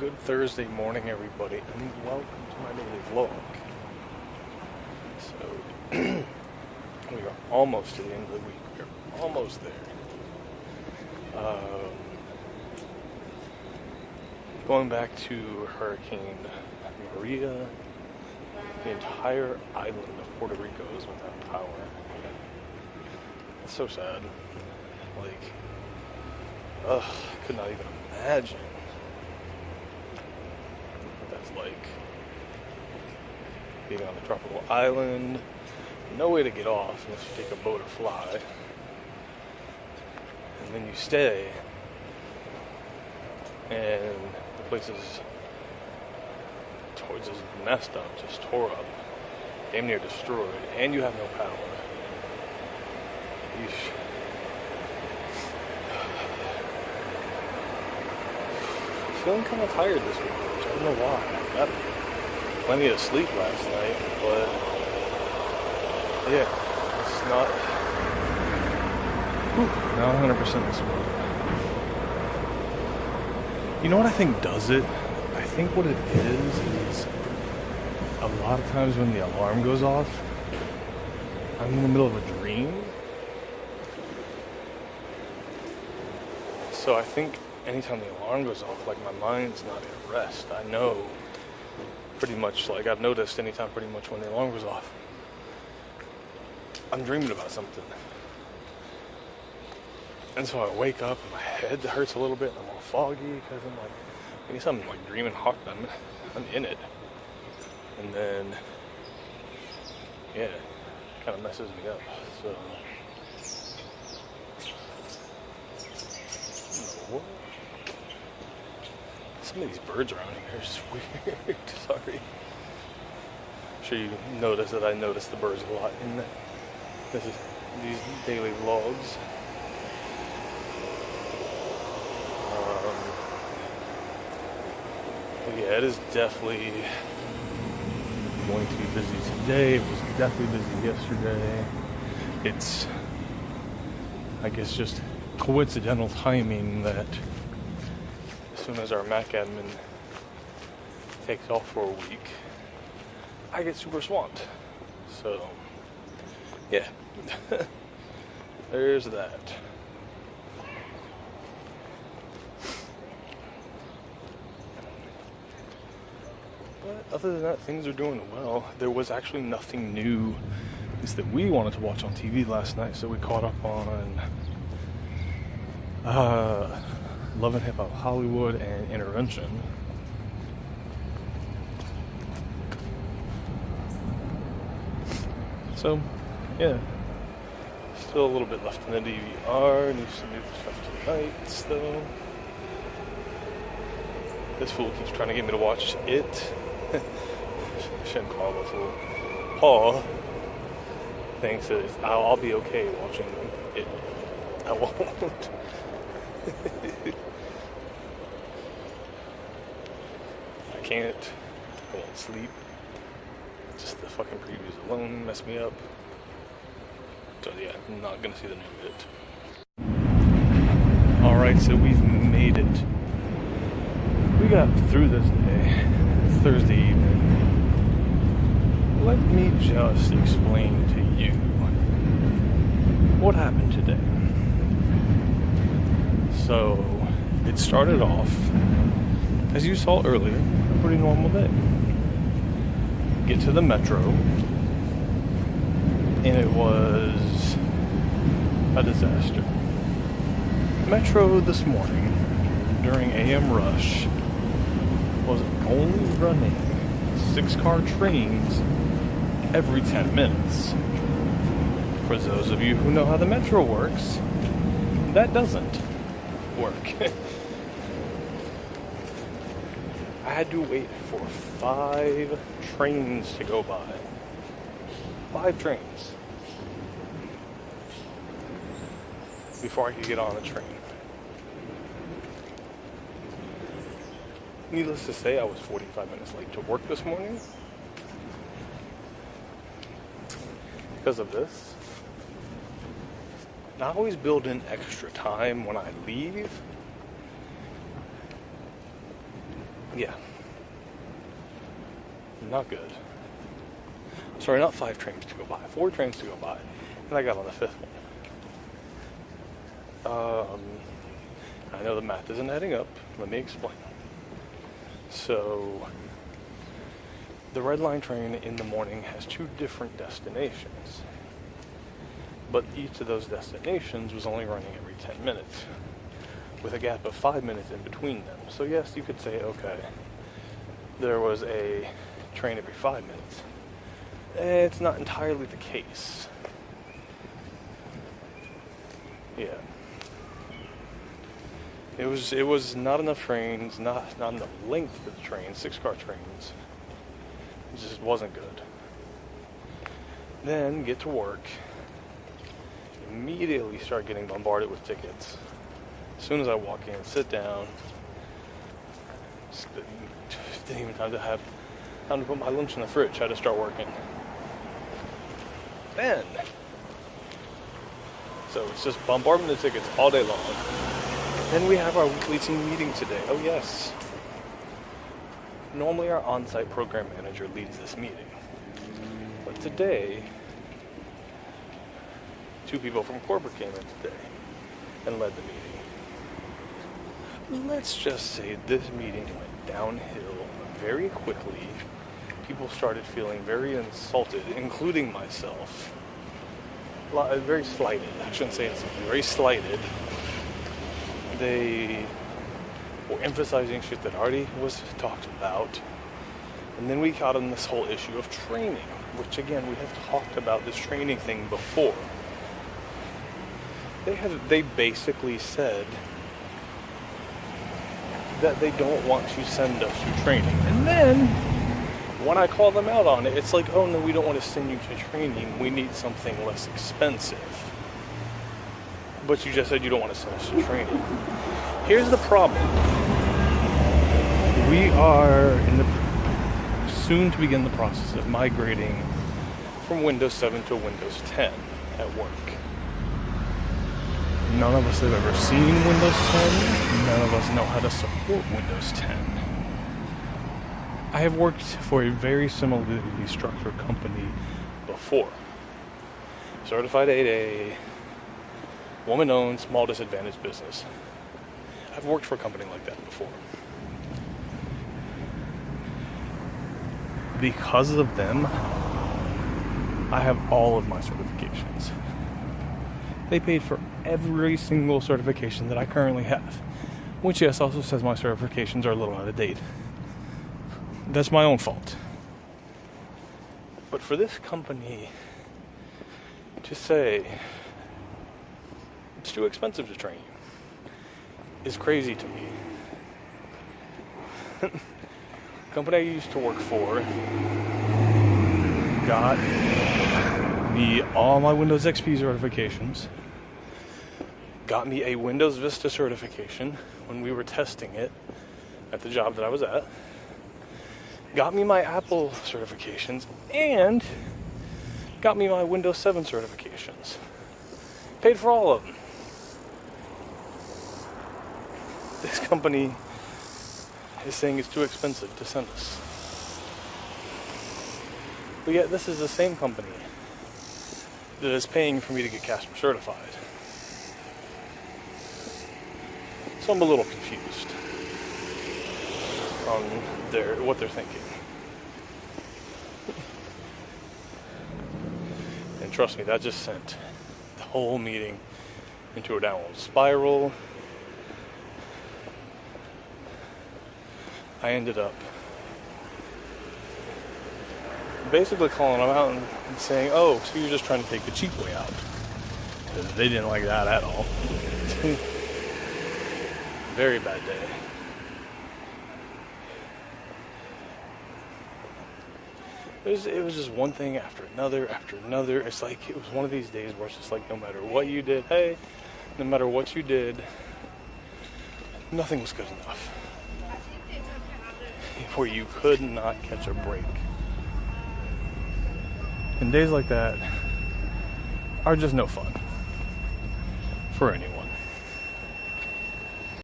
Good Thursday morning, everybody, and welcome to my daily vlog. So, we are almost to the end of the week. We're almost there. Going back to Hurricane Maria, the entire island of Puerto Rico is without power. It's so sad. I could not even imagine what that's like. Being on a tropical island, no way to get off unless you take a boat or fly. And then you stay, and the place is towards messed up, just tore up, damn near destroyed, and you have no power. Yeesh. Feeling kind of tired this week, which I don't know why. I got plenty of sleep last night, but yeah, it's not 100% this morning. You know what I think does it? I think what it is a lot of times when the alarm goes off, I'm in the middle of a dream. So I think anytime the alarm goes off, my mind's not at rest. I know pretty much, I've noticed anytime pretty much when the alarm goes off, I'm dreaming about something. And so I wake up and my head hurts a little bit and I'm all foggy because I guess I'm dreaming hard. I'm in it. And then, yeah, it kind of messes me up. So, what? Some of these birds around here are just weird. Sorry. I'm sure you notice that I notice the birds a lot in these daily vlogs. But yeah, it is definitely going to be busy today. It was definitely busy yesterday. It's, I guess, just coincidental timing that as soon as our Mac admin takes off for a week, I get super swamped. So, yeah, there's that. But other than that, things are doing well. There was actually nothing new, at least that we wanted to watch on TV last night, so we caught up on Love and Hip Hop Hollywood and Intervention. So, yeah, still a little bit left in the DVR. Need some new stuff tonight, though. This fool keeps trying to get me to watch it. Shouldn't call him a fool. Paul thinks that I'll be okay watching it. I won't. I won't sleep. Just the fucking previews alone mess me up. So yeah, I'm not gonna see the new bit. Alright, so we've made it. We got through this day, Thursday evening. Let me just explain to you what happened today. So, it started off, as you saw earlier, a pretty normal day. Get to the metro, and it was a disaster. Metro this morning, during AM rush, was only running 6-car trains every 10 minutes. For those of you who know how the metro works, that doesn't work. I had to wait for 5 trains to go by. 5 trains. Before I could get on a train. Needless to say, I was 45 minutes late to work this morning. Because of this. And I always build in extra time when I leave. Yeah. Not good. Sorry, not 5 trains to go by. 4 trains to go by. And I got on the 5th one. I know the math isn't adding up. Let me explain. So, the Red Line train in the morning has 2 different destinations. But each of those destinations was only running every 10 minutes, with a gap of 5 minutes in between them. So yes, you could say, okay, there was a train every 5 minutes. It's not entirely the case. Yeah. It was not enough trains, not enough length for the trains, 6-car trains. It just wasn't good. Then get to work. Immediately start getting bombarded with tickets. As soon as I walk in, sit down. Didn't even have time to put my lunch in the fridge. Had to start working. Then, so it's just bombardment of tickets all day long. Then we have our weekly team meeting today. Oh yes. Normally our on-site program manager leads this meeting. But today, 2 people from corporate came in today and led the meeting. Let's just say this meeting went downhill very quickly. People started feeling very insulted, including myself. Very slighted. I shouldn't say insulted. Very slighted. They were emphasizing shit that already was talked about. And then we got on this whole issue of training, which again, we have talked about this training thing before. They basically said that they don't want to send us to training. And then, when I call them out on it, it's like, oh no, we don't want to send you to training. We need something less expensive. But you just said you don't want to send us to training. Here's the problem. We are soon to begin the process of migrating from Windows 7 to Windows 10 at work. None of us have ever seen Windows 10. None of us know how to support Windows 10. I have worked for a very similarly structured company before. Certified 8A, woman-owned, small disadvantaged business. I've worked for a company like that before. Because of them, I have all of my certifications. They paid for every single certification that I currently have. Which, yes, also says my certifications are a little out of date. That's my own fault. But for this company to say it's too expensive to train you is crazy to me. The company I used to work for got me all my Windows XP certifications, got me a Windows Vista certification when we were testing it at the job that I was at, got me my Apple certifications, and got me my Windows 7 certifications. Paid for all of them. This company is saying it's too expensive to send us. But yet this is the same company that is paying for me to get Casper certified. So I'm a little confused on what they're thinking. And trust me, that just sent the whole meeting into a downward spiral. I ended up basically calling them out and saying, oh, so you're just trying to take the cheap way out. They didn't like that at all. Very bad day. It was just one thing after another after another. It's like it was one of these days where it's just like no matter what you did, no matter what you did, nothing was good enough. Where you could not catch a break. And days like that are just no fun for anyone.